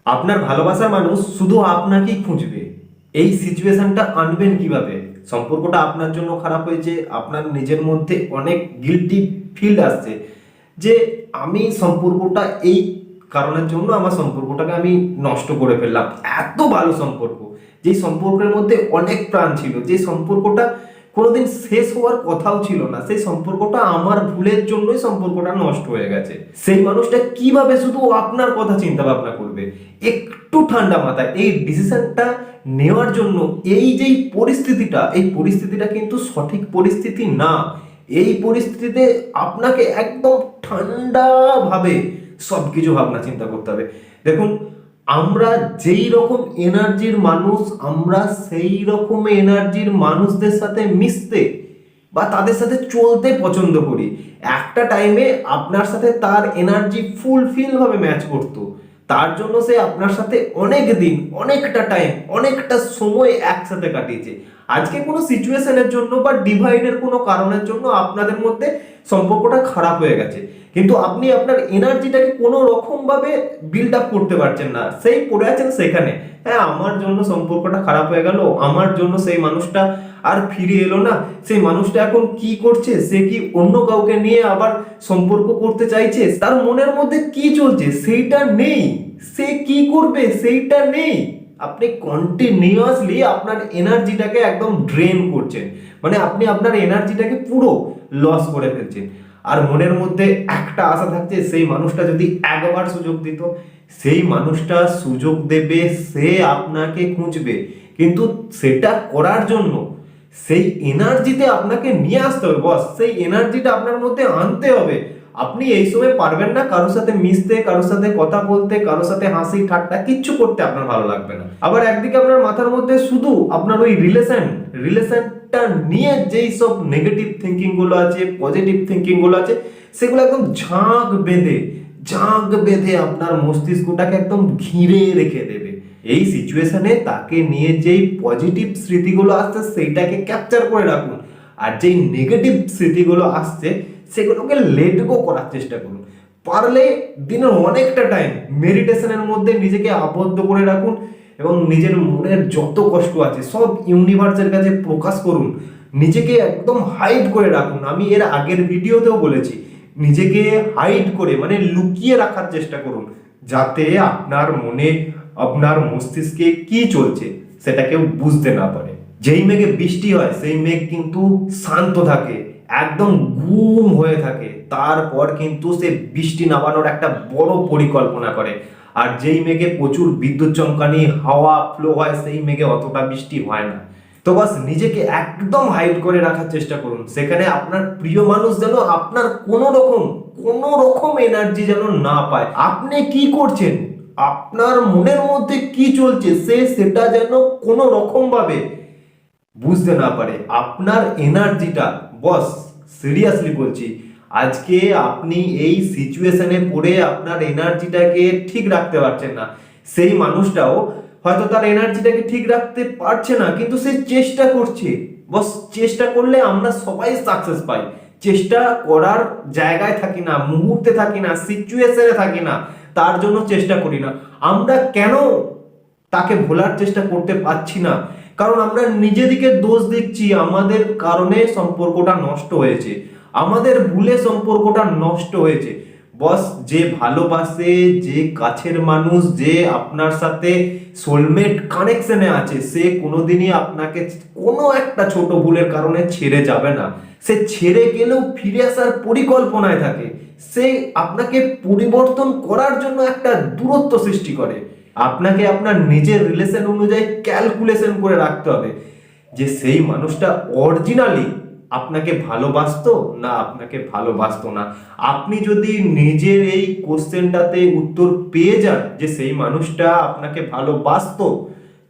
আপনার ভালোবাসার মানুষ শুধু আপনাকেই খুঁজবে, এই সিচুয়েশনটা আনবেন কিভাবে? সম্পর্কটা আপনার জন্য খারাপ হয়েছে, আপনার নিজের মধ্যে অনেক গিল্টি ফিল আসছে যে আমি সম্পর্কটা এই কারণের জন্য আমার সম্পর্কটাকে আমি নষ্ট করে ফেললাম। এত ভালো সম্পর্ক, যেই সম্পর্কের মধ্যে অনেক প্রাণ ছিল, যে সম্পর্কটা কোনোদিন শেষ হওয়ার কথাও ছিল না, সেই সম্পর্কটা আমার ভুলের জন্যই সম্পর্কটা নষ্ট হয়ে গেছে। সেই মানুষটা কিভাবে শুধু আপনার কথা চিন্তা ভাবনা করবে? একটু ঠান্ডা মাথায় এই ডিসিশনটা নেওয়ার জন্য, এই যে পরিস্থিতিটা, এই পরিস্থিতিটা কিন্তু সঠিক পরিস্থিতি না। এই পরিস্থিতিতে আপনাকে একদম ঠান্ডা ভাবে সবকিছু ভাবনা চিন্তা করতে হবে। দেখুন, আমরা যেই রকম এনার্জির মানুষ, আমরা সেই রকম এনার্জির মানুষদের সাথে মিশতে বা তাদের সাথে চলতে পছন্দ করি। একটা টাইমে আপনার সাথে তার এনার্জি ফুলফিল ভাবে ম্যাচ করতো, তার জন্য সে আপনার সাথে অনেক দিন, অনেকটা টাইম, অনেকটা সময় একসাথে কাটিয়েছে। আজকে কোনো সিচুয়েশনের জন্য বা ডিভাইনের কোনো কারণের জন্য আপনাদের মধ্যে সম্পর্কটা খারাপ হয়ে গেছে, কিন্তু আপনি আপনার এনার্জিটাকে কোনো রকম ভাবে বিল্ড আপ করতে পারছেন না, সেই পড়ে আছেন সেখানে। হ্যাঁ, আমার জন্য সম্পর্কটা খারাপ হয়ে গেল, আমার জন্য সেই মানুষটা আর ফিরে এলো না, সেই মানুষটা এখন কি করছে, সে কি অন্য কাউকে নিয়ে আবার সম্পর্ক করতে চাইছে, তার মনের মধ্যে কি চলছে সেইটা নেই, সে কি করবে সেইটা নেই। আপনি কন্টিনিউয়াসলি আপনার এনার্জিটাকে একদম ড্রেন করছেন, মানে আপনি আপনার এনার্জিটাকে পুরো লস করে ফেলছেন। আর মনের মধ্যে একটা আশা থাকছে, সেই মানুষটা যদি একবার সুযোগ দিত, সেই মানুষটা সুযোগ দেবে, সে আপনাকে খুঁজবে, কিন্তু সেটা করার জন্য সেই এনার্জিতে আপনাকে নিয়ে আসতে হবে বস, সেই এনার্জিটা আপনার মধ্যে আনতে হবে। আপনি এই সময় পারবেন না কারোর সাথে মিশতে, কারোর সাথে কথা বলতে, কারোর সাথে হাসি ঠাট্টা কিচ্ছু করতে আপনার ভালো লাগবে না। আবার একদিকে আপনার মাথার মধ্যে শুধু আপনার ওই রিলেশনটা নিয়ে যেই সব নেগেটিভ থিঙ্কিং গুলো আছে, পজিটিভ থিঙ্কিং গুলো আছে, সেগুলো একদম ঝাঁক বেঁধে আপনার মস্তিষ্কটাকে একদম ঘিরে রেখে দেবে। এই সিচুয়েশনে তাকে নিয়ে যেই পজিটিভ স্মৃতিগুলো আসছে সেইটাকে ক্যাপচার করে রাখুন, আর যেই নেগেটিভ স্মৃতিগুলো আসছে সেগুলোকে লেট গো করার চেষ্টা করুন। পারলে দিনের অনেকটা টাইম মেডিটেশনের মধ্যে নিজেকে আবদ্ধ করে রাখুন এবং নিজের মনের যত কষ্ট আছে সব ইউনিভার্সের কাছে প্রকাশ করুন। নিজেকে একদম হাইড করে রাখুন। আমি এর আগের ভিডিওতেও বলেছি, নিজেকে হাইড করে মানে লুকিয়ে রাখার চেষ্টা করুন, যাতে আপনার মনে, আপনার মস্তিষ্কে কি চলছে সেটা কেউ বুঝতে না পারে। যেই মেঘে বৃষ্টি হয় সেই মেঘ কিন্তু শান্ত থাকে, একদম গুম হয়ে থাকে, তারপর কিন্তু সে বৃষ্টি নামানোর একটা বড় পরিকল্পনা করে। আর যেই মেঘে প্রচুর বিদ্যুৎ চমকানি, হাওয়া ফ্লো হয়, সেই মেঘে অতটা বৃষ্টি হয় না। তো বাস নিজেকে একদম হাইড করে রাখার চেষ্টা করুন, সেখানে আপনার প্রিয় মানুষ যেন আপনার কোনো রকম এনার্জি যেন না পায়। আপনি কি করছেন, আপনার মনের মধ্যে কি চলছে, সেটা যেন কোনো রকম ভাবে বুঝতে না পারে। আপনার এনার্জিটা বস, সিরিয়াসলি বলছি, আজকে আপনি এই সিচুয়েশনে পড়ে আপনার এনার্জিটাকে ঠিক রাখতে পারছেন না। সেই মানুষটাও হয়তো তার এনার্জিটাকে ঠিক রাখতে পারছে না, কিন্তু সে চেষ্টা করছে। বস, চেষ্টা করলে আমরা সবাই সাকসেস পাই। চেষ্টা করার জায়গায় থাকি না, মুহূর্তে থাকি না, সিচুয়েশনে থাকি না, তার জন্য চেষ্টা করি না। আমরা কেন তাকে ভোলার চেষ্টা করতে পারছি না? কারণ আমরা নিজেদিকে দোষ দিচ্ছি, আমাদের কারণে সম্পর্কটা নষ্ট হয়েছে, আমাদের ভুলে সম্পর্কটা নষ্ট হয়েছে। বস, যে ভালোবাসে, যে কাছের মানুষ, যে আপনার সাথে সোলমেট কানেকশনে আছে, সে কোনোদিনই আপনাকে কোনো একটা ছোট ভুলের কারণে ছেড়ে যাবে না। সে ছেড়ে গেলেও ফিরে আসার পরিকল্পনায় থাকে, সে আপনাকে পরিবর্তন করার জন্য একটা দূরত্ব সৃষ্টি করে। আপনাকে আপনার নিজের রিলেশন অনুযায়ী ক্যালকুলেশন করে রাখতে হবে যে সেই মানুষটা অরিজিনালি আপনাকে ভালোবাসতো না আপনাকে ভালোবাসতো না। আপনি যদি নিজের এই কোশ্চেনটাতে উত্তর পেয়ে যান যে সেই মানুষটা আপনাকে ভালোবাসতো,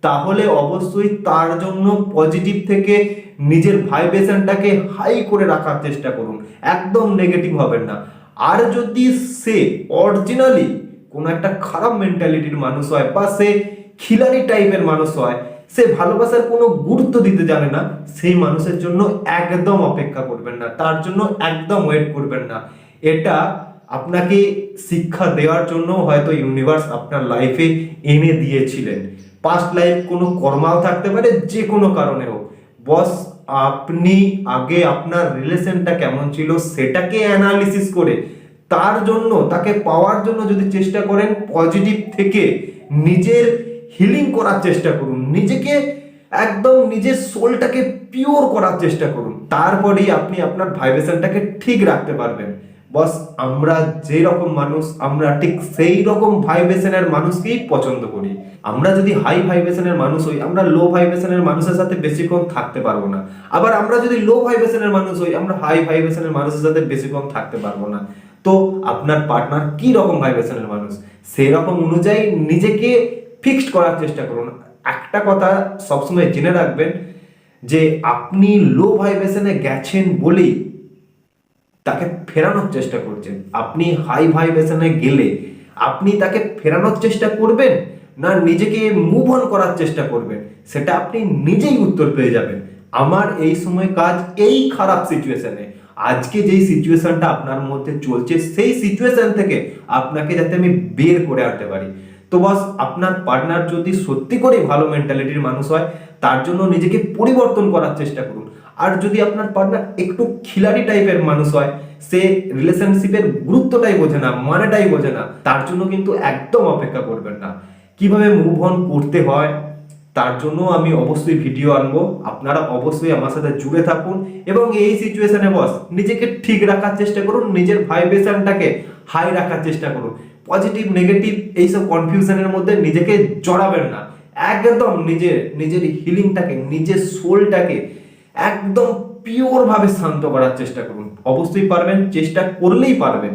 তাহলে অবশ্যই তার জন্য পজিটিভ থেকে নিজের ভাইব্রেশনটাকে হাই করে রাখার চেষ্টা করুন, একদম নেগেটিভ হবেন না। আর যদি সে অরিজিনালি কোনো একটা খারাপ মেন্টালিটির মানুষ হয় বা সে খিলাড়ি টাইপের মানুষ হয়, সে ভালোবাসার কোনো গুরুত্ব দিতে জানে না, সেই মানুষের জন্য একদম অপেক্ষা করবেন না, তার জন্য একদম ওয়েট করবেন না। এটা আপনাকে শিক্ষা দেওয়ার জন্য হয়তো ইউনিভার্স আপনার লাইফে এনে দিয়েছিলেন। পাস্ট লাইফ কোনো কর্মাও থাকতে পারে, যে কোনো কারণে হোক। বস, আপনি আগে আপনার রিলেশনটা কেমন ছিল সেটাকে অ্যানালিসিস করে তার জন্য, তাকে পাওয়ার জন্য যদি চেষ্টা করেন, পজিটিভ থেকে নিজের হিলিং করার চেষ্টা করুন, নিজেকে একদম নিজের সোলটাকে পিওর করার চেষ্টা করুন, তারপরেই আপনি আপনার ভাইব্রেশনটাকে ঠিক রাখতে পারবেন। বস, আমরা যে রকম মানুষ, আমরা ঠিক সেই রকম ভাইব্রেশনের মানুষকেই পছন্দ করি। আমরা যদি হাই ভাইব্রেশনের মানুষ হই, আমরা লো ভাইব্রেশনের মানুষের সাথে বেশিক্ষণ থাকতে পারবো না। আবার আমরা যদি লো ভাইব্রেশনের মানুষ হই, আমরা হাই ভাইব্রেশনের মানুষের সাথে বেশিক্ষণ থাকতে পারবো না। তো আপনার পার্টনার কি রকম ভাইব্রেশনের মানুষ, সেই রকম অনুযায়ী নিজেকে ফিক্সড করার চেষ্টা করুন। একটা কথা সবসময় জেনে রাখবেন, যে আপনি লো ভাইব্রেশনে গেছেন বলেই তাকে ফেরানোর চেষ্টা করছেন। আপনি হাই ভাইব্রেশনে গেলে আপনি তাকে ফেরানোর চেষ্টা করবেন না নিজেকে মুভ অন করার চেষ্টা করবেন, সেটা আপনি নিজেই উত্তর পেয়ে যাবেন। আমার এই সময় কাজ এই খারাপ সিচুয়েশনে, আজকে যেই সিচুয়েশনটা আপনার মধ্যে চলছে, সেই সিচুয়েশন থেকে আপনাকে যাতে আমি বের করে আনতে পারি। তো বস, আপনার পার্টনার যদি সত্যি করে ভালো মেন্টালিটির মানুষ হয়, তার জন্য নিজেকে পরিবর্তন করার চেষ্টা করুন। আর যদি আপনার পার্টনার একটু খিলাড়ি টাইপের মানুষ হয়, সে রিলেশনশিপের গুরুত্বটাই বোঝে না, মানেটাই বোঝে না, তার জন্য কিন্তু একদম অপেক্ষা করবেন না। কিভাবে মুভ অন করতে হয় তার জন্য আমি অবশ্যই ভিডিও আনবো। আপনারা অবশ্যই আমার সাথে জুড়ে থাকুন এবং এই সিচুয়েশনে বস নিজেকে ঠিক রাখার চেষ্টা করুন, নিজের ভাইব্রেশনটাকে হাই রাখার চেষ্টা করুন। পজিটিভ নেগেটিভ এইসব কনফিউশনের মধ্যে নিজেকে জড়াবেন না। একদম নিজের হিলিংটাকে, নিজের সোলটাকে একদম পিওর ভাবে শান্ত করার চেষ্টা করুন। অবশ্যই পারবেন, চেষ্টা করলেই পারবেন।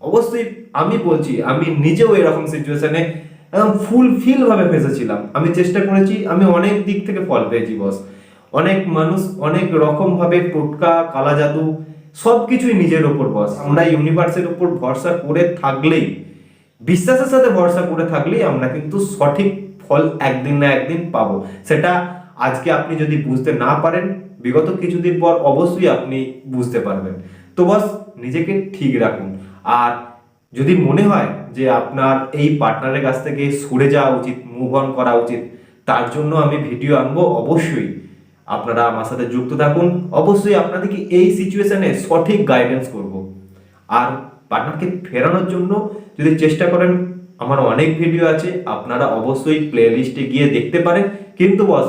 অবশ্যই আমি বলছি, আমি নিজেও এরকম সিচুয়েশনে একদম ফুলফিল ভাবে ফেসেছিলাম। আমি চেষ্টা করেছি, আমি অনেক দিক থেকে ফল পেয়েছি বস। অনেক মানুষ অনেক রকম ভাবে টোটকা, কালা জাদু সবকিছুই নিজের ওপর বস। আমরা ইউনিভার্সের উপর ভরসা করে থাকলেই, বিশ্বাসের সাথে ভরসা করে থাকলেই আমরা কিন্তু সঠিক ফল একদিন না একদিন পাবো। সেটা আজকে আপনি যদি বুঝতে না পারেন, বিগত কিছুদিন পর অবশ্যই আপনি বুঝতে পারবেন। তো বস, নিজেকে ঠিক রাখুন। আর যদি মনে হয় যে আপনার এই পার্টনারের কাছ থেকে সরে যাওয়া উচিত, মুভ অন করা উচিত, তার জন্য আমি ভিডিও আনবো। অবশ্যই আপনারা আমার সাথে যুক্ত থাকুন। অবশ্যই আপনাদেরকে এই সিচুয়েশনে সঠিক গাইডেন্স করব। আর পার্টনারকে ফেরানোর জন্য যদি চেষ্টা করেন, আমার অনেক ভিডিও আছে, আপনারা অবশ্যই প্লে লিস্টে গিয়ে দেখতে পারেন। কিন্তু বস,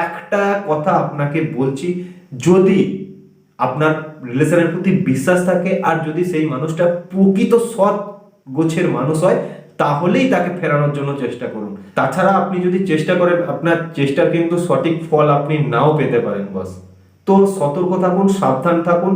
একটা কথা আপনাকে বলছি, যদি আপনার রিলেশনের প্রতি বিশ্বাস থাকে আর যদি সেই মানুষটা প্রকৃত সৎ গোছের মানুষ হয়, তাহলেই তাকে ফেরানোর জন্য চেষ্টা করুন। তাছাড়া আপনি যদি চেষ্টা করেন, আপনার চেষ্টার কিন্তু সঠিক ফল আপনি নাও পেতে পারেন বস। তো সতর্ক থাকুন, সাবধান থাকুন,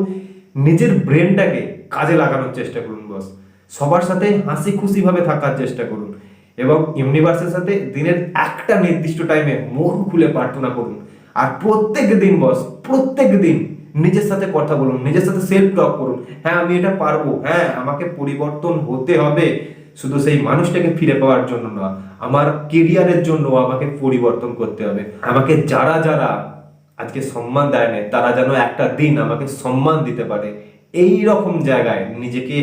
নিজের ব্রেনটাকে কাজে লাগানোর চেষ্টা করুন বস। সবার সাথে হাসি খুশি ভাবে থাকার চেষ্টা করুন এবং ইউনিভার্সের সাথে দিনের একটা নির্দিষ্ট টাইমে মন খুলে প্রার্থনা করুন। আর প্রত্যেক দিন বস, প্রত্যেক দিন নিজের সাথে কথা বলুন, নিজের সাথে সেলফ টক করুন। হ্যাঁ, আমি এটা পারবো, হ্যাঁ আমাকে পরিবর্তন হতে হবে, শুধু সেই মানুষটাকে ফিরে পাওয়ার জন্য না, আমার কেরিয়ারের জন্য আমাকে পরিবর্তন করতে হবে। আমাকে যারা যারা আজকে সম্মান দেয় না, তারা যেন একটা দিন আমাকে সম্মান দিতে পারে। এই রকম জায়গায় নিজেকে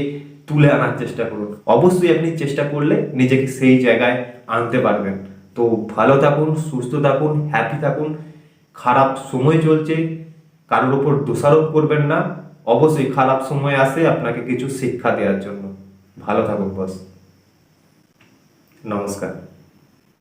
তুলে আনার চেষ্টা করুন। অবশ্যই আপনি চেষ্টা করলে নিজেকে সেই জায়গায় আনতে পারবেন। তো ভালো থাকুন, সুস্থ থাকুন, হ্যাপি থাকুন। খারাপ সময় চলছে, কারোর উপর দোষারোপ করবেন না। অবশ্যই খারাপ সময় আসে আপনাকে কিছু শিক্ষা দেওয়ার জন্য। ভালো থাকুন বস। নমস্কার।